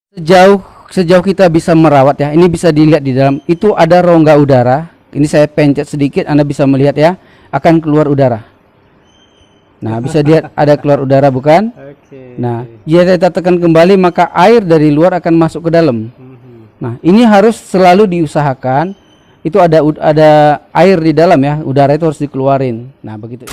Sejauh sejauh kita bisa merawat ya, ini bisa dilihat di dalam itu ada rongga udara. Ini saya pencet sedikit, Anda bisa melihat ya, akan keluar udara. Nah, bisa lihat ada keluar udara bukan? Oke. Nah, jika kita tekan kembali maka air dari luar akan masuk ke dalam. Nah, ini harus selalu diusahakan. Itu ada air di dalam ya, udara itu harus dikeluarin. Nah, begitu.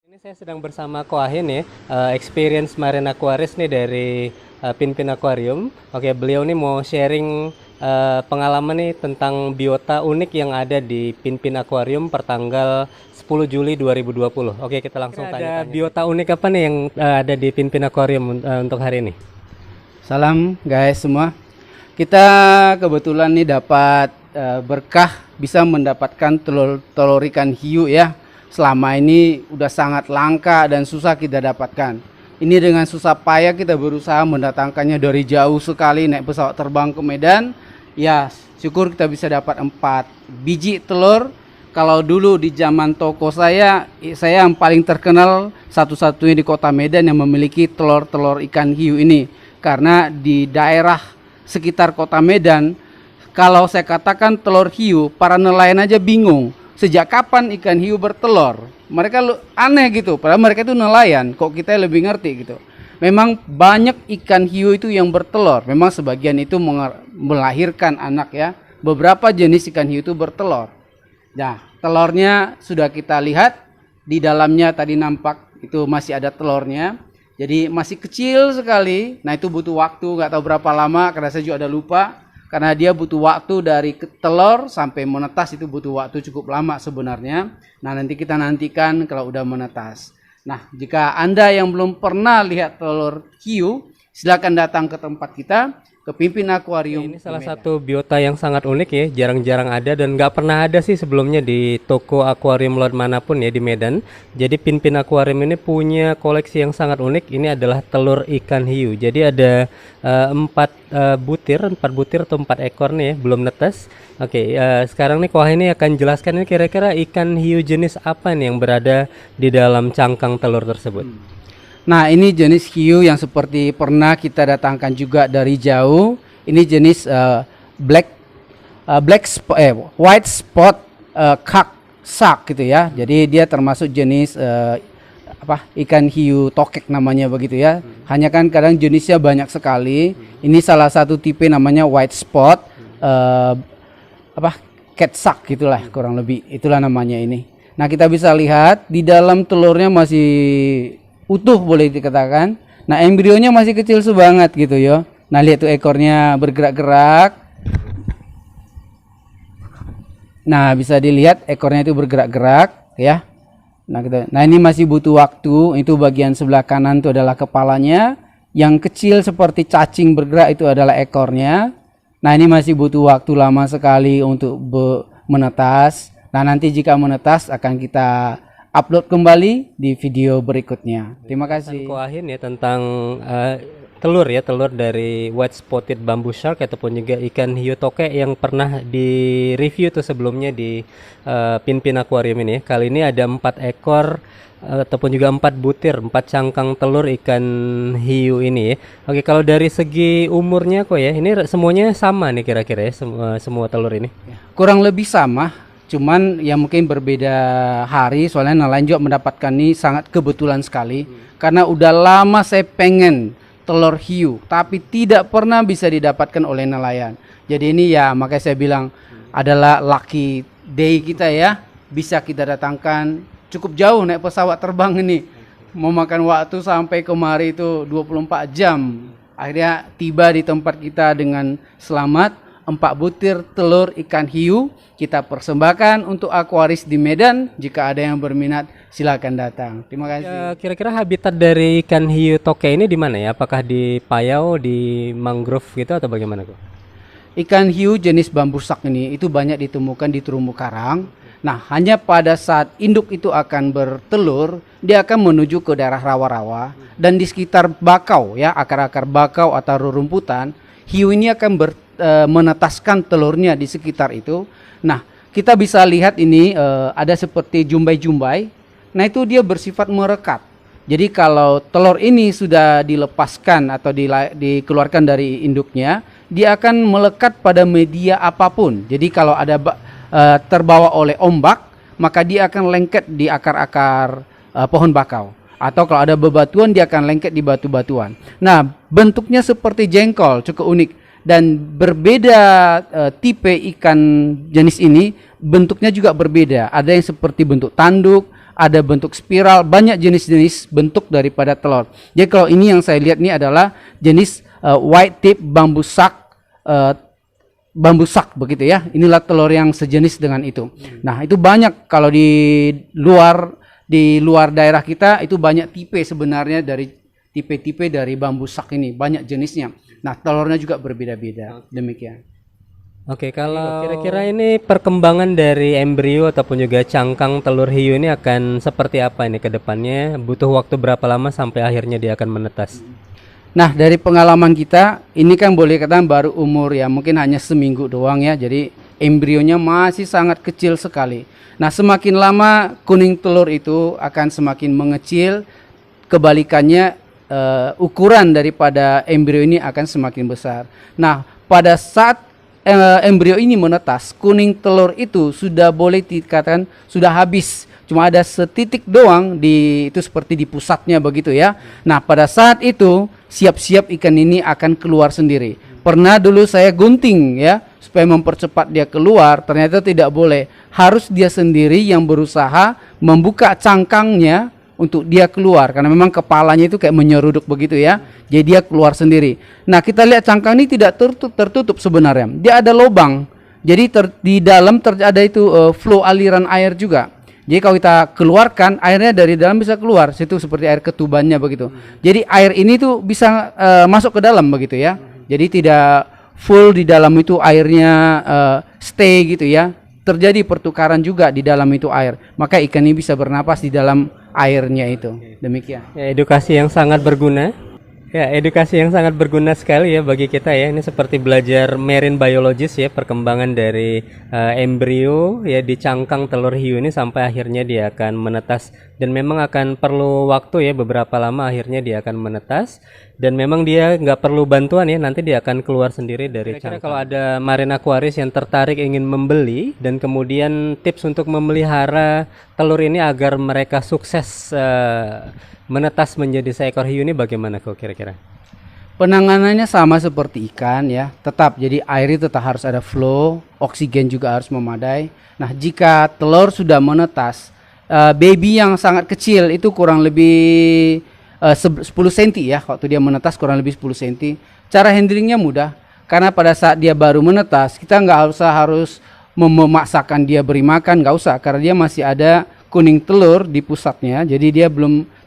Ini saya sedang bersama Ko Ahin ya, experience marine aquarist nih dari Pinpin Aquarium. Oke, beliau nih mau sharing pengalaman nih tentang biota unik yang ada di Pinpin Aquarium pertanggal 10 Juli 2020. Oke, kita langsung tanya. Ada biota unik apa nih yang ada di Pinpin Aquarium untuk hari ini? Salam guys semua. Kita kebetulan nih dapat berkah bisa mendapatkan telur ikan hiu ya. Selama ini udah sangat langka dan susah kita dapatkan. Ini dengan susah payah kita berusaha mendatangkannya dari jauh sekali, naik pesawat terbang ke Medan. Ya, syukur kita bisa dapat 4 biji telur. Kalau dulu di zaman toko saya yang paling terkenal satu-satunya di kota Medan yang memiliki telur-telur ikan hiu ini. Karena di daerah sekitar kota Medan, kalau saya katakan telur hiu, para nelayan aja bingung. Sejak kapan ikan hiu bertelur? Mereka aneh gitu, padahal mereka itu nelayan, kok kita lebih ngerti gitu. Memang banyak ikan hiu itu yang bertelur, memang sebagian itu melahirkan anak ya. Beberapa jenis ikan hiu itu bertelur. Nah, telurnya sudah kita lihat, di dalamnya tadi nampak itu masih ada telurnya. Jadi masih kecil sekali, nah itu butuh waktu, nggak tahu berapa lama, karena saya juga ada lupa. Karena dia butuh waktu dari telur sampai menetas itu butuh waktu cukup lama sebenarnya. Nah, nanti kita nantikan kalau udah menetas. Nah, jika Anda yang belum pernah lihat telur hiu, silakan datang ke tempat kita, ke Pinpin Aquarium. Ini salah satu biota yang sangat unik ya, jarang-jarang ada dan nggak pernah ada sih sebelumnya di toko akuarium lot manapun ya di Medan. Jadi Pinpin Aquarium ini punya koleksi yang sangat unik. Ini adalah telur ikan hiu. Jadi ada 4 butir atau 4 ekor nih ya, belum netes. Oke, sekarang nih Ko ini akan jelaskan ini kira-kira ikan hiu jenis apa nih yang berada di dalam cangkang telur tersebut. Nah, ini jenis hiu yang seperti pernah kita datangkan juga dari jauh. Ini jenis white spot cuck shark gitu ya. Jadi dia termasuk jenis ikan hiu tokek namanya begitu ya. Hanya kan kadang jenisnya banyak sekali. Ini salah satu tipe namanya white spot cat shark gitulah kurang lebih. Itulah namanya ini. Nah, kita bisa lihat di dalam telurnya masih utuh boleh dikatakan. Nah, embrionya masih kecil sebanget gitu ya. Nah, lihat tuh ekornya bergerak-gerak. Nah, bisa dilihat ekornya itu bergerak-gerak ya. Nah, ini masih butuh waktu. Itu bagian sebelah kanan itu adalah kepalanya. Yang kecil seperti cacing bergerak itu adalah ekornya. Nah, ini masih butuh waktu lama sekali untuk menetas. Nah, nanti jika menetas akan kita upload kembali di video berikutnya. Terima kasih. Ko Ahin ya tentang telur dari white spotted bamboo shark ataupun juga ikan hiu toke yang pernah di review tuh sebelumnya di Pinpin Aquarium ini. Kali ini ada 4 ekor ataupun juga 4 butir, 4 cangkang telur ikan hiu ini ya. Oke, kalau dari segi umurnya kok ya, ini semuanya sama nih kira-kira ya, semua telur ini. Kurang lebih sama, cuman ya mungkin berbeda hari, soalnya nelayan juga mendapatkan ini sangat kebetulan sekali. Karena udah lama saya pengen telur hiu, tapi tidak pernah bisa didapatkan oleh nelayan. Jadi ini ya makanya saya bilang adalah lucky day kita ya, bisa kita datangkan cukup jauh naik pesawat terbang ini. Memakan waktu sampai kemari itu 24 jam. Akhirnya tiba di tempat kita dengan selamat. 4 butir telur ikan hiu kita persembahkan untuk akuaris di Medan. Jika ada yang berminat silakan datang. Terima kasih. Ya, kira-kira habitat dari ikan hiu toke ini di mana ya? Apakah di payau, di mangrove gitu atau bagaimana kok? Ikan hiu jenis bambu sak ini itu banyak ditemukan di terumbu karang. Nah, hanya pada saat induk itu akan bertelur, dia akan menuju ke daerah rawa-rawa dan di sekitar bakau ya, akar-akar bakau atau rerumputan, hiu ini akan menetaskan telurnya di sekitar itu. Nah, kita bisa lihat ini ada seperti jumbai-jumbai. Nah, itu dia bersifat merekat. Jadi kalau telur ini sudah dilepaskan atau dikeluarkan dari induknya, dia akan melekat pada media apapun. Jadi kalau ada terbawa oleh ombak, maka dia akan lengket di akar-akar pohon bakau. Atau kalau ada bebatuan, dia akan lengket di batu-batuan. Nah, bentuknya seperti jengkol, cukup unik. Dan berbeda tipe ikan jenis ini, bentuknya juga berbeda. Ada yang seperti bentuk tanduk, ada bentuk spiral, banyak jenis-jenis bentuk daripada telur. Jadi kalau ini yang saya lihat ini adalah jenis white tip bambu sak begitu ya. Inilah telur yang sejenis dengan itu. Nah, itu banyak kalau di luar daerah kita itu banyak tipe sebenarnya dari tipe-tipe dari bambu sak ini, banyak jenisnya. Nah, telurnya juga berbeda-beda. Demikian. Oke, kalau kira-kira ini perkembangan dari embrio ataupun juga cangkang telur hiu ini akan seperti apa ini ke depannya? Butuh waktu berapa lama sampai akhirnya dia akan menetas? Nah, dari pengalaman kita, ini kan boleh katakan baru umur ya, mungkin hanya seminggu doang ya. Jadi embrionya masih sangat kecil sekali. Nah, semakin lama kuning telur itu akan semakin mengecil. Kebalikannya ukuran daripada embrio ini akan semakin besar. Nah, pada saat embrio ini menetas, kuning telur itu sudah boleh dikatakan sudah habis. Cuma ada setitik doang itu seperti di pusatnya begitu ya. Nah, pada saat itu siap-siap ikan ini akan keluar sendiri. Pernah dulu saya gunting ya supaya mempercepat dia keluar, ternyata tidak boleh. Harus dia sendiri yang berusaha membuka cangkangnya untuk dia keluar, karena memang kepalanya itu kayak menyeruduk begitu ya. Jadi dia keluar sendiri. Nah, kita lihat cangkang ini tidak tertutup sebenarnya. Dia ada lubang. Jadi di dalam ada itu flow aliran air juga. Jadi kalau kita keluarkan, airnya dari dalam bisa keluar. Situ seperti air ketubannya begitu. Jadi air ini tuh bisa masuk ke dalam begitu ya. Jadi tidak full di dalam itu airnya stay gitu ya. Terjadi pertukaran juga di dalam itu air. Maka ikan ini bisa bernapas di dalam airnya itu. Demikian. Ya, edukasi yang sangat berguna. Ya, edukasi yang sangat berguna sekali ya bagi kita ya. Ini seperti belajar marine biologist ya, perkembangan dari embrio ya di cangkang telur hiu ini sampai akhirnya dia akan menetas, dan memang akan perlu waktu ya, beberapa lama akhirnya dia akan menetas, dan memang dia nggak perlu bantuan ya, nanti dia akan keluar sendiri dari cangkang. Kalau ada marine aquarist yang tertarik ingin membeli dan kemudian tips untuk memelihara telur ini agar mereka sukses menetas menjadi seekor hiu ini bagaimana kok kira-kira? Penanganannya sama seperti ikan ya, tetap jadi air itu tetap harus ada flow, oksigen juga harus memadai. Nah, jika telur sudah menetas, baby yang sangat kecil itu kurang lebih 10 cm ya, waktu dia menetas kurang lebih 10 cm. Cara handlingnya mudah, karena pada saat dia baru menetas kita nggak usah harus memaksakan dia beri makan, nggak usah, karena dia masih ada kuning telur di pusatnya, jadi dia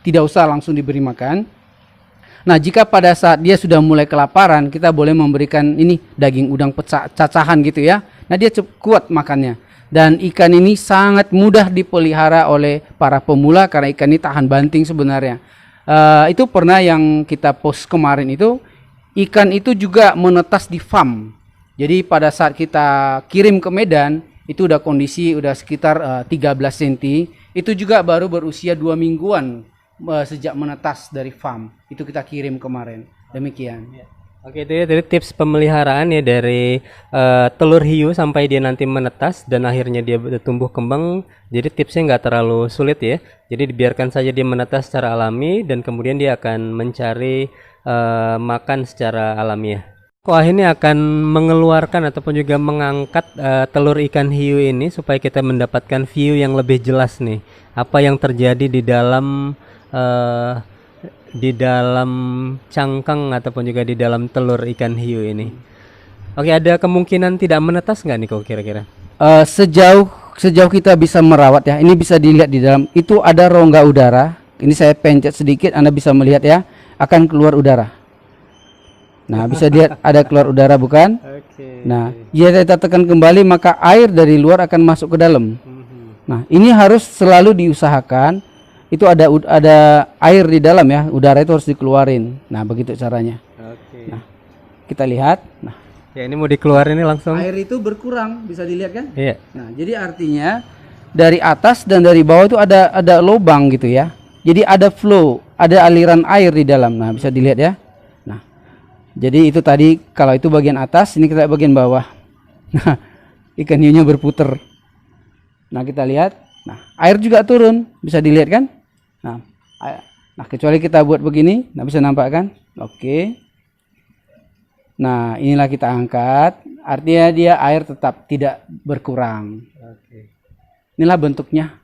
tidak usah langsung diberi makan. Nah, jika pada saat dia sudah mulai kelaparan, kita boleh memberikan ini daging udang cacahan gitu ya. Nah, dia cukup kuat makannya. Dan ikan ini sangat mudah dipelihara oleh para pemula karena ikan ini tahan banting sebenarnya. Itu pernah yang kita post kemarin itu, ikan itu juga menetas di farm. Jadi pada saat kita kirim ke Medan, itu udah kondisi udah sekitar 13 cm. Itu juga baru berusia 2 mingguan sejak menetas dari farm. Itu kita kirim kemarin. Demikian. Oke, itu ya dari tips pemeliharaan ya dari telur hiu sampai dia nanti menetas dan akhirnya dia tumbuh kembang. Jadi tipsnya nggak terlalu sulit ya. Jadi dibiarkan saja dia menetas secara alami dan kemudian dia akan mencari makan secara alamiah. Kuah ini akan mengeluarkan ataupun juga mengangkat telur ikan hiu ini supaya kita mendapatkan view yang lebih jelas nih. Apa yang terjadi di dalam cangkang ataupun juga di dalam telur ikan hiu ini. Oke, ada kemungkinan tidak menetas nggak nih kok kira-kira? Sejauh kita bisa merawat ya, ini bisa dilihat di dalam itu ada rongga udara. Ini saya pencet sedikit, Anda bisa melihat ya, akan keluar udara. Nah, bisa lihat ada keluar udara bukan? Oke. Nah, jika kita tekan kembali maka air dari luar akan masuk ke dalam. Nah, ini harus selalu diusahakan. Itu ada air di dalam ya, udara itu harus dikeluarin. Nah, begitu caranya. Oke. Nah, kita lihat. Nah, ya ini mau dikeluarin ini langsung. air itu berkurang, bisa dilihat kan? Iya. Nah, jadi artinya dari atas dan dari bawah itu ada lubang gitu ya. Jadi ada flow, ada aliran air di dalam. Nah, bisa dilihat ya. Nah, jadi itu tadi kalau itu bagian atas, ini kita bagian bawah. Nah, ikan hiunya berputar. Nah, kita lihat. Nah, air juga turun, bisa dilihat kan? Nah, kecuali kita buat begini, nah bisa nampak kan? Oke. Nah, inilah kita angkat. Artinya dia air tetap tidak berkurang. Oke. Inilah bentuknya.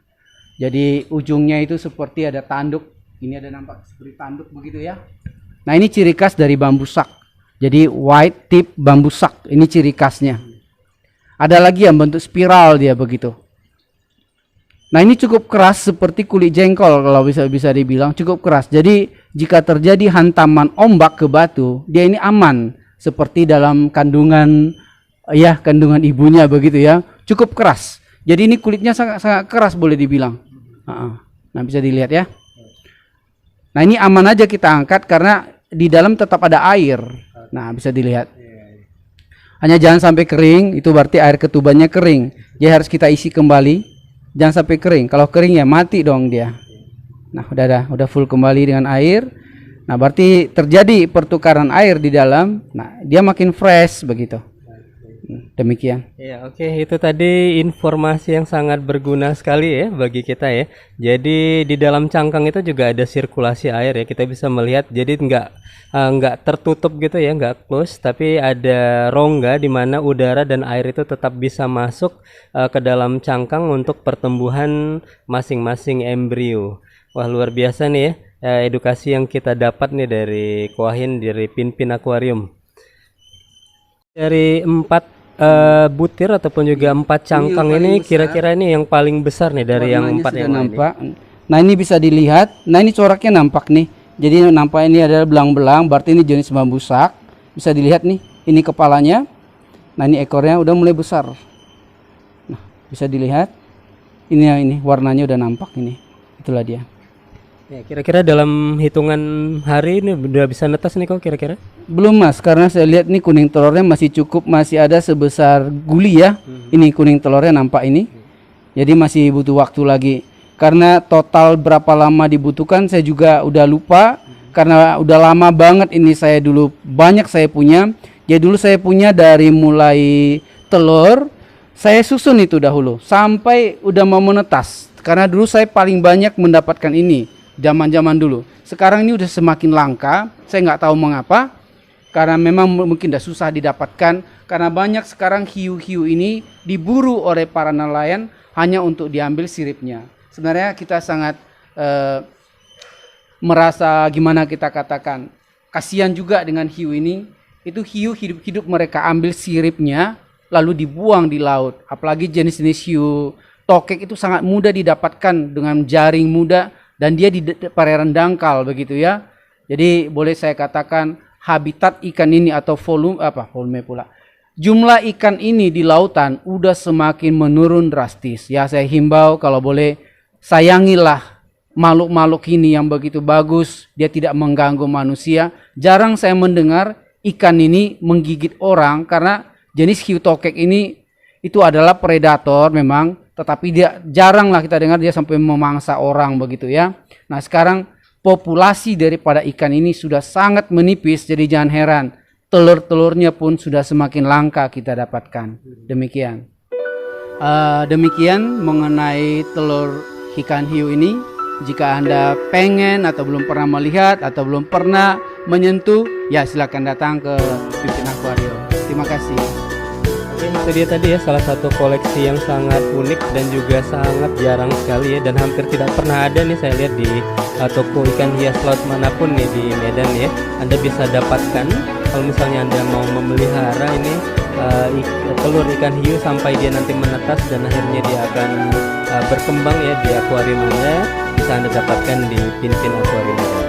Jadi ujungnya itu seperti ada tanduk. Ini ada nampak seperti tanduk begitu ya. Nah, ini ciri khas dari bambu sak. Jadi white tip bambu sak. Ini ciri khasnya. Ada lagi yang bentuk spiral dia begitu. Nah, ini cukup keras seperti kulit jengkol kalau bisa dibilang cukup keras. Jadi jika terjadi hantaman ombak ke batu, dia ini aman seperti dalam kandungan ibunya begitu ya. Cukup keras. Jadi ini kulitnya sangat keras boleh dibilang. Nah, bisa dilihat ya. Nah, ini aman aja kita angkat karena di dalam tetap ada air. Nah, bisa dilihat. Hanya jangan sampai kering, itu berarti air ketubannya kering. Jadi harus kita isi kembali. Jangan sampai kering. Kalau kering ya mati dong dia. Nah, udah full kembali dengan air. Nah, berarti terjadi pertukaran air di dalam. Nah, dia makin fresh begitu. Demikian. Ya, oke, itu tadi informasi yang sangat berguna sekali ya bagi kita ya. Jadi di dalam cangkang itu juga ada sirkulasi air ya. Kita bisa melihat. Jadi nggak tertutup gitu ya, nggak close, tapi ada rongga di mana udara dan air itu tetap bisa masuk ke dalam cangkang untuk pertumbuhan masing-masing embrio. Wah, luar biasa nih ya, edukasi yang kita dapat nih dari Kuahin dari Pinpin Aquarium. Dari 4 butir ataupun juga 4 cangkang ini kira-kira ini yang paling besar nih dari yang 4 yang nampak. Nah, ini bisa dilihat. Nah, ini coraknya nampak nih. Jadi nampak ini adalah belang-belang, berarti ini jenis bambu sak. Bisa dilihat nih, ini kepalanya. Nah, ini ekornya udah mulai besar. Nah, bisa dilihat. Ini warnanya udah nampak ini. Itulah dia. Ya, kira-kira dalam hitungan hari ini udah bisa netas nih kok kira-kira? Belum Mas, karena saya lihat nih kuning telurnya masih cukup, masih ada sebesar guli ya. Ini kuning telurnya nampak ini. Jadi masih butuh waktu lagi. Karena total berapa lama dibutuhkan saya juga udah lupa. Karena udah lama banget ini saya dulu banyak saya punya. Jadi dulu saya punya dari mulai telur, saya susun itu dahulu sampai udah mau menetas. Karena dulu saya paling banyak mendapatkan ini zaman-zaman dulu. Sekarang ini udah semakin langka. Saya nggak tahu mengapa. Karena memang mungkin udah susah didapatkan. Karena banyak sekarang hiu-hiu ini diburu oleh para nelayan hanya untuk diambil siripnya. Sebenarnya kita sangat merasa gimana kita katakan kasihan juga dengan hiu ini. Itu hiu hidup mereka ambil siripnya lalu dibuang di laut. Apalagi jenis-jenis hiu tokek itu sangat mudah didapatkan dengan jaring mudah dan dia di perairan dangkal begitu ya. Jadi boleh saya katakan habitat ikan ini atau volume pula. Jumlah ikan ini di lautan udah semakin menurun drastis. Ya, saya himbau kalau boleh sayangilah makhluk-makhluk ini yang begitu bagus, dia tidak mengganggu manusia. Jarang saya mendengar ikan ini menggigit orang karena jenis hiu tokek ini itu adalah predator memang, tetapi dia jarang lah kita dengar dia sampai memangsa orang begitu ya. Nah sekarang populasi daripada ikan ini sudah sangat menipis, jadi jangan heran telur-telurnya pun sudah semakin langka kita dapatkan. Demikian. Demikian mengenai telur ikan hiu ini. Jika Anda pengen atau belum pernah melihat atau belum pernah menyentuh, ya silakan datang ke Pimpin Aquarium. Terima kasih. Oke, itu dia tadi ya salah satu koleksi yang sangat unik dan juga sangat jarang sekali ya, dan hampir tidak pernah ada nih saya lihat di toko ikan hias laut manapun nih di Medan ya. Anda bisa dapatkan kalau misalnya Anda mau memelihara ini telur ikan hiu sampai dia nanti menetas dan akhirnya dia akan berkembang ya di akuarium Anda, bisa Anda dapatkan di Pimpin Aquarium.